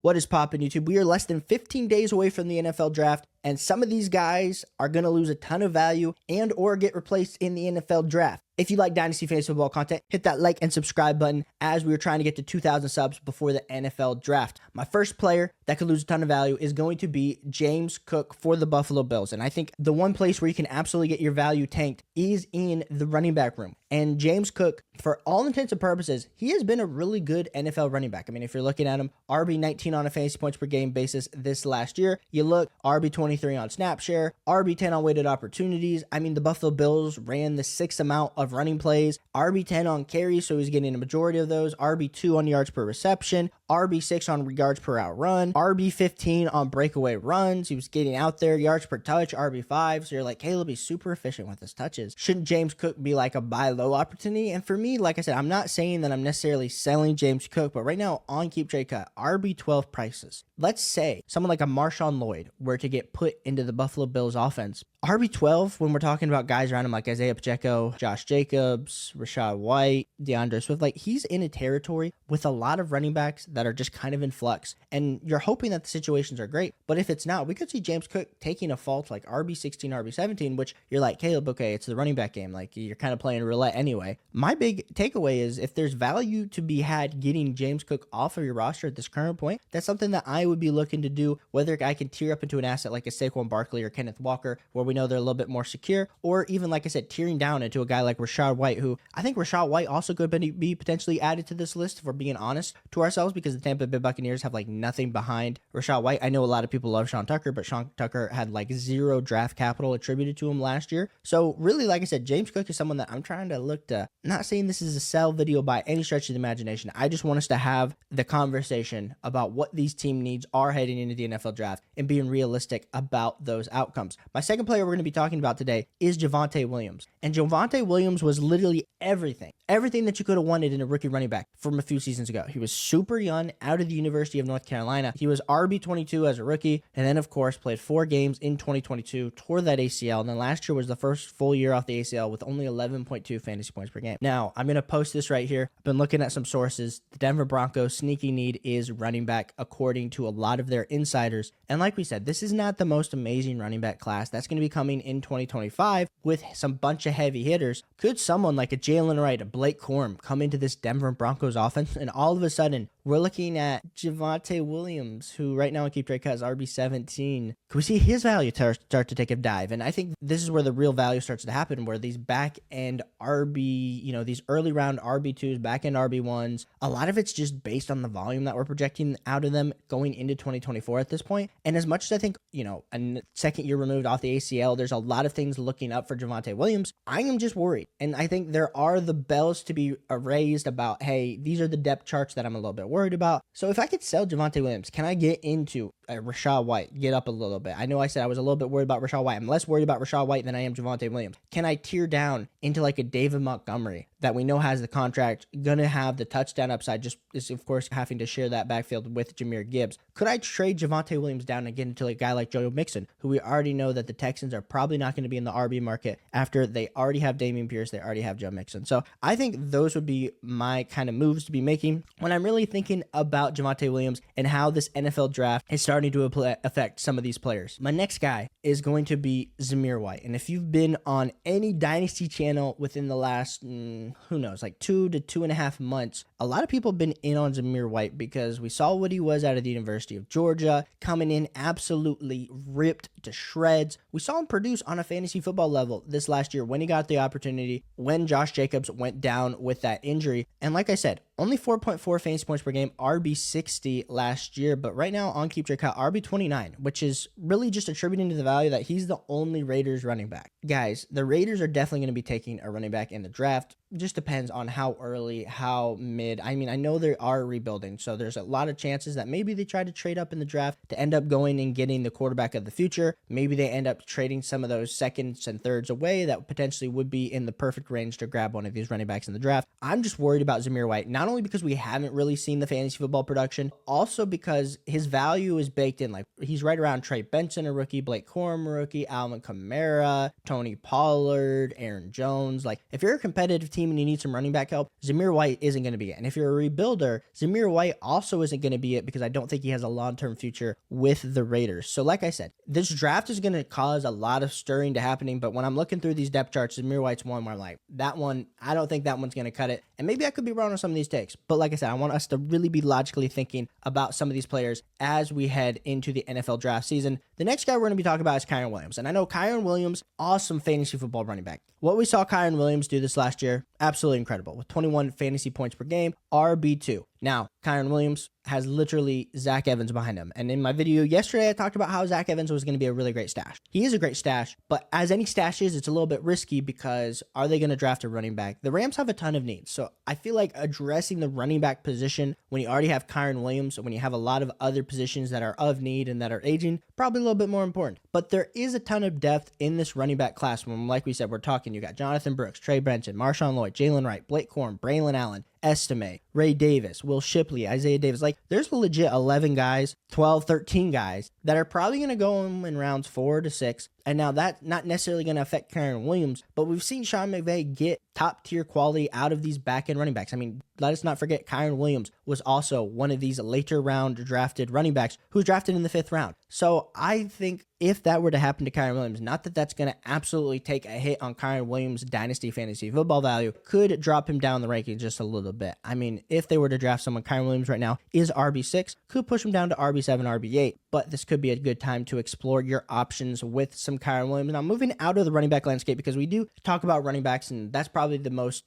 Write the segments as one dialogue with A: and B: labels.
A: What is poppin' YouTube? We are less than 15 days away from the NFL draft, and some of these guys are going to lose a ton of value and or get replaced in the NFL draft. If you like Dynasty Fantasy Football content, hit that like and subscribe button as we are trying to get to 2,000 subs before the NFL draft. My first player that could lose a ton of value is going to be James Cook for the Buffalo Bills. And I think the one place where you can absolutely get your value tanked is in the running back room. And James Cook, for all intents and purposes, he has been a really good NFL running back. I mean, if you're looking at him, RB19 on a fantasy points per game basis this last year. You look, RB23 on snap share, RB10 on weighted opportunities. I mean, the Buffalo Bills ran the sixth amount of running plays, RB10 on carries, so he's getting a majority of those, RB2 on yards per reception, RB6 on yards per out run, RB15 on breakaway runs. He was getting out there, yards per touch, RB5. So you're like, Caleb, he's super efficient with his touches. Shouldn't James Cook be like a buy low opportunity? And for me, like I said, I'm not saying that I'm necessarily selling James Cook, but right now on Keep Trade Cut, RB12 prices. Let's say someone like a Marshawn Lloyd were to get put into the Buffalo Bills offense. RB12, when we're talking about guys around him like Isaiah Pacheco, Josh Jacobs, Rachaad White, DeAndre Swift, like he's in a territory with a lot of running backs that are just kind of in flux. And you're hoping that the situations are great. But if it's not, we could see James Cook taking a fall to like RB16, RB17, which you're like, Caleb, okay, it's the running back game. Like you're kind of playing roulette anyway. My big takeaway is if there's value to be had getting James Cook off of your roster at this current point, that's something that I would be looking to do, whether I can tier up into an asset like a Saquon Barkley or Kenneth Walker, where we know they're a little bit more secure, or even, like I said, tearing down into a guy like Rachaad White, who I think Rachaad White also could be potentially added to this list, if we're being honest to ourselves, because the Tampa Bay Buccaneers have like nothing behind Rachaad White. I know a lot of people love Sean Tucker, but Sean Tucker had like zero draft capital attributed to him last year. So really, like I said, James Cook is someone that I'm trying to look to, not saying this is a sell video by any stretch of the imagination. I just want us to have the conversation about what these team needs are heading into the NFL draft and being realistic about those outcomes. My second player we're going to be talking about today is Javonte Williams. And Javonte Williams was literally everything that you could have wanted in a rookie running back from a few seasons ago. He was super young, out of the University of North Carolina. He was RB22 as a rookie, and then of course played 4 games in 2022, tore that ACL, and then last year was the first full year off the ACL with only 11.2 fantasy points per game. Now, I'm going to post this right here. I've been looking at some sources. The Denver Broncos sneaky need is running back according to a lot of their insiders. And like we said, this is not the most amazing running back class. That's going to be coming in 2025 with some bunch of heavy hitters. Could someone like a Jalen Wright, a Blake Corum come into this Denver Broncos offense and all of a sudden we're looking at Javonte Williams, who right now in Keep Trade Cut is RB17. Can we see his value start to take a dive? And I think this is where the real value starts to happen, where these back end RB, these early round RB2s, back end RB1s, a lot of it's just based on the volume that we're projecting out of them going into 2024 at this point. And as much as I think, a second year removed off the ACL, there's a lot of things looking up for Javonte Williams. I am just worried. And I think there are the bells to be raised about, hey, these are the depth charts that I'm a little bit worried about. So if I could sell Javonte Williams, can I get into Rachaad White, get up a little bit? I know I said I was a little bit worried about Rachaad White. I'm less worried about Rachaad White than I am Javonte Williams. Can I tear down into like a David Montgomery that we know has the contract, gonna have the touchdown upside, just is of course having to share that backfield with Jahmyr Gibbs? Could I trade Javonte Williams down and get into a guy like Joe Mixon, who we already know that the Texans are probably not going to be in the RB market after they already have Dameon Pierce, they already have Joe Mixon. So I think those would be my kind of moves to be making when I'm really thinking about Javonte Williams and how this NFL draft is starting to affect some of these players. My next guy is going to be Zamir White. And if you've been on any Dynasty channel within the last, like 2 to 2.5 months, a lot of people have been in on Zamir White because we saw what he was out of the University of Georgia, coming in absolutely ripped to shreds. We saw him produce on a fantasy football level this last year when he got the opportunity, when Josh Jacobs went down with that injury. And like I said, only 4.4 fantasy points per game, RB60 last year, but right now on Keep Trade Cut, RB29, which is really just attributing to the value that he's the only Raiders running back. Guys, the Raiders are definitely going to be taking a running back in the draft. Just depends on how early, how mid. I mean, I know they are rebuilding, so there's a lot of chances that maybe they try to trade up in the draft to end up going and getting the quarterback of the future. Maybe they end up trading some of those seconds and thirds away that potentially would be in the perfect range to grab one of these running backs in the draft. I'm just worried about Zamir White, not only because we haven't really seen the fantasy football production, also because his value is baked in. Like, he's right around Trey Benson, a rookie, Blake Corum, a rookie, Alvin Kamara, Tony Pollard, Aaron Jones. Like, if you're a competitive team and you need some running back help, Zamir White isn't going to be it. And if you're a rebuilder, Zamir White also isn't going to be it because I don't think he has a long-term future with the Raiders. So like I said, this draft is going to cause a lot of stirring to happening, but when I'm looking through these depth charts, Zamir White's one where I'm like, that one, I don't think that one's going to cut it. And maybe I could be wrong on some of these takes, but like I said, I want us to really be logically thinking about some of these players as we head into the NFL draft season. The next guy we're going to be talking about is Kyren Williams. And I know Kyren Williams, awesome fantasy football running back. What we saw Kyren Williams do this last year, absolutely incredible. With 21 fantasy points per game, RB2. Now, Kyren Williams has literally Zach Evans behind him. And in my video yesterday, I talked about how Zach Evans was going to be a really great stash. He is a great stash, but as any stash is, it's a little bit risky because are they going to draft a running back? The Rams have a ton of needs. So I feel like addressing the running back position when you already have Kyren Williams, when you have a lot of other positions that are of need and that are aging, probably a little bit more important. But there is a ton of depth in this running back class. When, like we said, we're talking, you got Jonathan Brooks, Trey Benson, Marshawn Lloyd, Jalen Wright, Blake Corum, Braylon Allen, Estime, Ray Davis, Will Shipley, Isaiah Davis. Like, there's legit 11 guys, 12, 13 guys that are probably going to go in rounds 4 to 6. And now that's not necessarily going to affect Kyren Williams, but we've seen Sean McVay get top tier quality out of these back end running backs. I mean, let us not forget Kyren Williams was also one of these later round drafted running backs who was drafted in the 5th round. So I think if that were to happen to Kyren Williams, not that that's going to absolutely take a hit on Kyren Williams' dynasty fantasy football value, could drop him down the ranking just a little bit. I mean, if they were to draft someone, Kyren Williams right now is RB6, could push him down to RB7, RB8, but this could be a good time to explore your options with some Kyren Williams. Now, moving out of the running back landscape, because we do talk about running backs, and that's probably the most,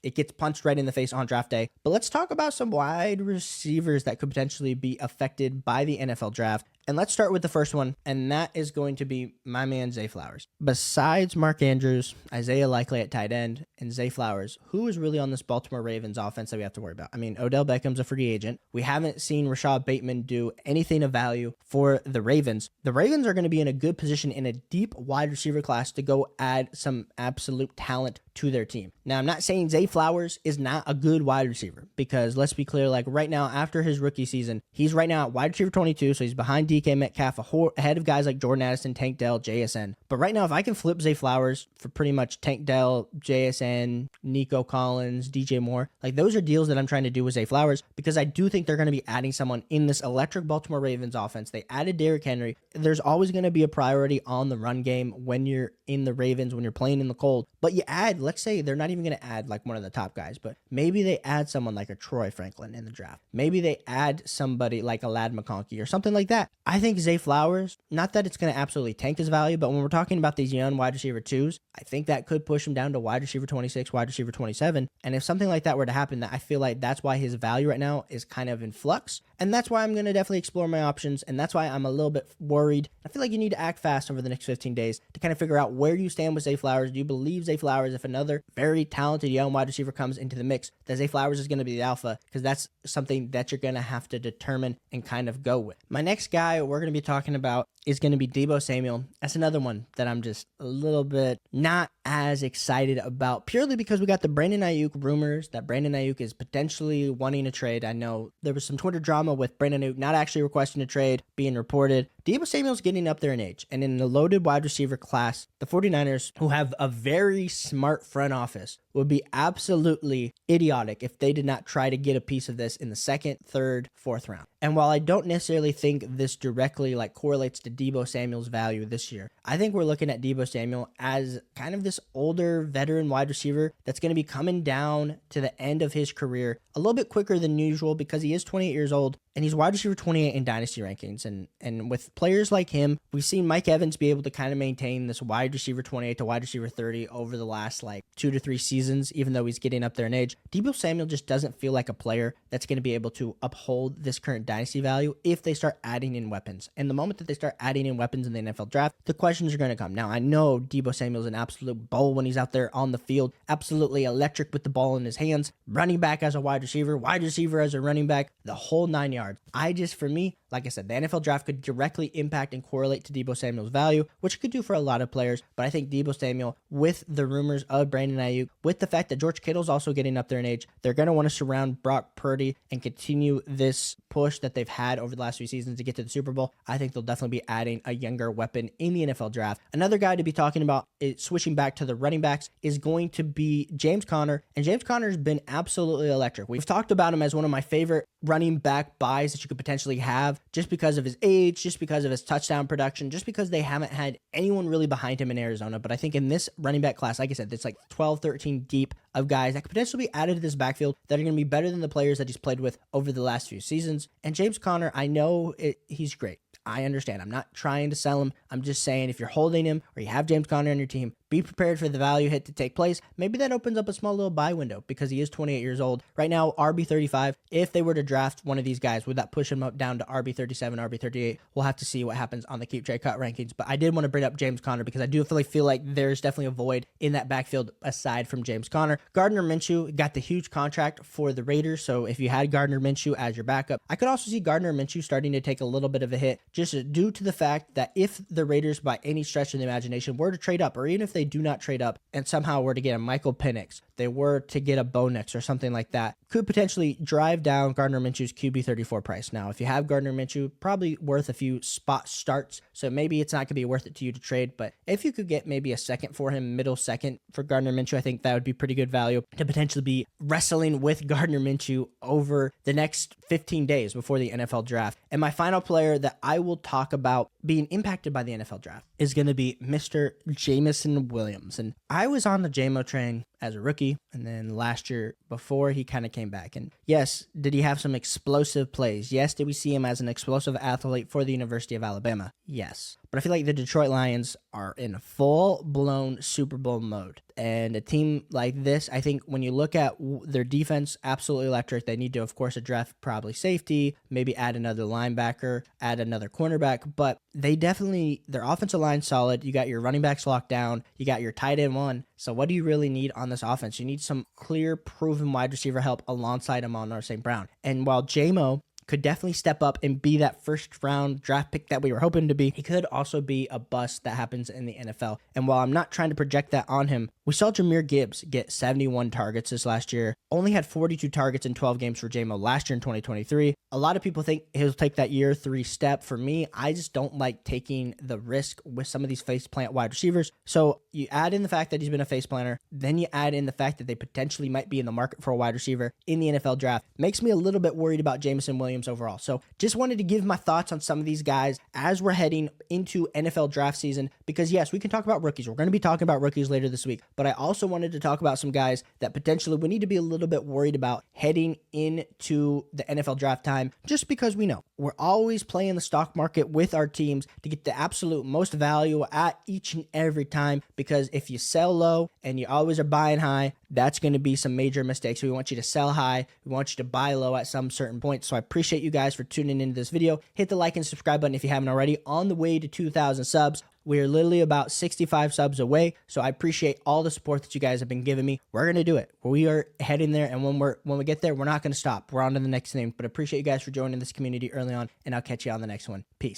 A: it gets punched right in the face on draft day. But let's talk about some wide receivers that could potentially be affected by the NFL draft. And let's start with the first one, and that is going to be my man, Zay Flowers. Besides Mark Andrews, Isaiah Likely at tight end, and Zay Flowers, who is really on this Baltimore Ravens offense that we have to worry about? I mean, Odell Beckham's a free agent. We haven't seen Rashad Bateman do anything of value for the Ravens. The Ravens are going to be in a good position in a deep wide receiver class to go add some absolute talent to their team. Now, I'm not saying Zay Flowers is not a good wide receiver, because let's be clear, like right now, after his rookie season, he's right now at wide receiver 22, so he's behind DK Metcalf, ahead of guys like Jordan Addison, Tank Dell, JSN. But right now, if I can flip Zay Flowers for pretty much Tank Dell, JSN, Nico Collins, DJ Moore, like those are deals that I'm trying to do with Zay Flowers, because I do think they're going to be adding someone in this electric Baltimore Ravens offense. They added Derrick Henry. There's always going to be a priority on the run game when you're in the Ravens, when you're playing in the cold. But you add, let's say they're not even going to add like one of the top guys, but maybe they add someone like a Troy Franklin in the draft. Maybe they add somebody like a Ladd McConkey or something like that. I think Zay Flowers, not that it's going to absolutely tank his value, but when we're talking about these young wide receiver 2s, I think that could push him down to wide receiver 26, wide receiver 27. And if something like that were to happen, I feel like that's why his value right now is kind of in flux. And that's why I'm going to definitely explore my options. And that's why I'm a little bit worried. I feel like you need to act fast over the next 15 days to kind of figure out where you stand with Zay Flowers. Do you believe Zay Flowers, if another very talented young wide receiver comes into the mix, that Zay Flowers is going to be the alpha? Because that's something that you're going to have to determine and kind of go with. My next guy we're going to be talking about is going to be Deebo Samuel. That's another one that I'm just a little bit not as excited about, purely because we got the Brandon Ayuk rumors that Brandon Ayuk is potentially wanting to trade. I know there was some Twitter drama with Brandon Ayuk not actually requesting a trade being reported. Deebo Samuel's getting up there in age, and in the loaded wide receiver class, the 49ers, who have a very smart front office, would be absolutely idiotic if they did not try to get a piece of this in the 2nd, 3rd, 4th round. And while I don't necessarily think this directly correlates to Deebo Samuel's value this year, I think we're looking at Deebo Samuel as kind of this older veteran wide receiver that's going to be coming down to the end of his career a little bit quicker than usual, because he is 28 years old and he's wide receiver 28 in dynasty rankings. And with players like him, we've seen Mike Evans be able to kind of maintain this wide receiver 28 to wide receiver 30 over the last 2 to 3 seasons, even though he's getting up there in age. Deebo Samuel just doesn't feel like a player that's going to be able to uphold this current dynasty value if they start adding in weapons. And the moment that they start adding in weapons in the NFL draft, the questions are going to come. Now, I know Deebo Samuel is an absolute bull when he's out there on the field, absolutely electric with the ball in his hands, running back as a wide receiver as a running back, the whole 9 yards. yards. For me, like I said, the NFL draft could directly impact and correlate to Deebo Samuel's value, which it could do for a lot of players. But I think Deebo Samuel, with the rumors of Brandon Ayuk, with the fact that George Kittle's also getting up there in age, they're going to want to surround Brock Purdy and continue this push that they've had over the last few seasons to get to the Super Bowl. I think they'll definitely be adding a younger weapon in the NFL draft. Another guy to be talking about, switching back to the running backs, is going to be James Conner. And James Conner's been absolutely electric. We've talked about him as one of my favorite running back buys that you could potentially have, just because of his age, just because of his touchdown production, just because they haven't had anyone really behind him in Arizona. But I think in this running back class, like I said, it's like 12, 13 deep of guys that could potentially be added to this backfield that are going to be better than the players that he's played with over the last few seasons. And James Conner, I know he's great. I understand. I'm not trying to sell him. I'm just saying, if you're holding him or you have James Conner on your team, be prepared for the value hit to take place. Maybe that opens up a small little buy window because he is 28 years old. Right now, RB35, if they were to draft one of these guys, would that push him up down to RB37, RB38? We'll have to see what happens on the Keep Trade Cut rankings. But I did want to bring up James Conner because I do feel like there's definitely a void in that backfield aside from James Conner. Gardner Minshew got the huge contract for the Raiders. So if you had Gardner Minshew as your backup, I could also see Gardner Minshew starting to take a little bit of a hit just due to the fact that if the Raiders, by any stretch of the imagination, were to trade up, or even if they do not trade up and somehow were to get a Michael Penix, they were to get a Bo Nix or something like that, could potentially drive down Gardner Minshew's QB34 price. Now, if you have Gardner Minshew, probably worth a few spot starts, so maybe it's not going to be worth it to you to trade, but if you could get maybe a second for him, middle second for Gardner Minshew, I think that would be pretty good value to potentially be wrestling with Gardner Minshew over the next 15 days before the NFL draft. And my final player that I will talk about being impacted by the NFL draft is going to be Mr. Jameson Williams. And I was on the JMO train as a rookie, and then last year before he kind of came back. And yes, did he have some explosive plays? Yes. Did we see him as an explosive athlete for the University of Alabama? Yes. But I feel like the Detroit Lions are in full-blown Super Bowl mode. And a team like this, I think when you look at their defense, absolutely electric. They need to, of course, address probably safety, maybe add another linebacker, add another cornerback. But they definitely, their offensive line solid. You got your running backs locked down. You got your tight end one. So what do you really need on this offense? You need some clear, proven wide receiver help alongside Amon-Ra St. Brown. And while JMO could definitely step up and be that first round draft pick that we were hoping to be, he could also be a bust that happens in the NFL. And while I'm not trying to project that on him, we saw Jahmyr Gibbs get 71 targets this last year, only had 42 targets in 12 games for JMO last year in 2023. A lot of people think he'll take that year 3 step. For me, I just don't like taking the risk with some of these face plant wide receivers. So you add in the fact that he's been a face planter, then you add in the fact that they potentially might be in the market for a wide receiver in the NFL draft. Makes me a little bit worried about Jameson Williams overall. So just wanted to give my thoughts on some of these guys as we're heading into NFL draft season, because yes, we can talk about rookies. We're going to be talking about rookies later this week, but I also wanted to talk about some guys that potentially we need to be a little bit worried about heading into the NFL draft time, just because we know we're always playing the stock market with our teams to get the absolute most value at each and every time, because if you sell low and you always are buying high, that's going to be some major mistakes. So we want you to sell high. We want you to buy low at some certain point. So I appreciate you guys for tuning into this video. Hit the like and subscribe button if you haven't already. On the way to 2,000 subs. We are literally about 65 subs away. So I appreciate all the support that you guys have been giving me. We're going to do it. We are heading there. And when we get there, we're not going to stop. We're on to the next thing. But I appreciate you guys for joining this community early on. And I'll catch you on the next one. Peace.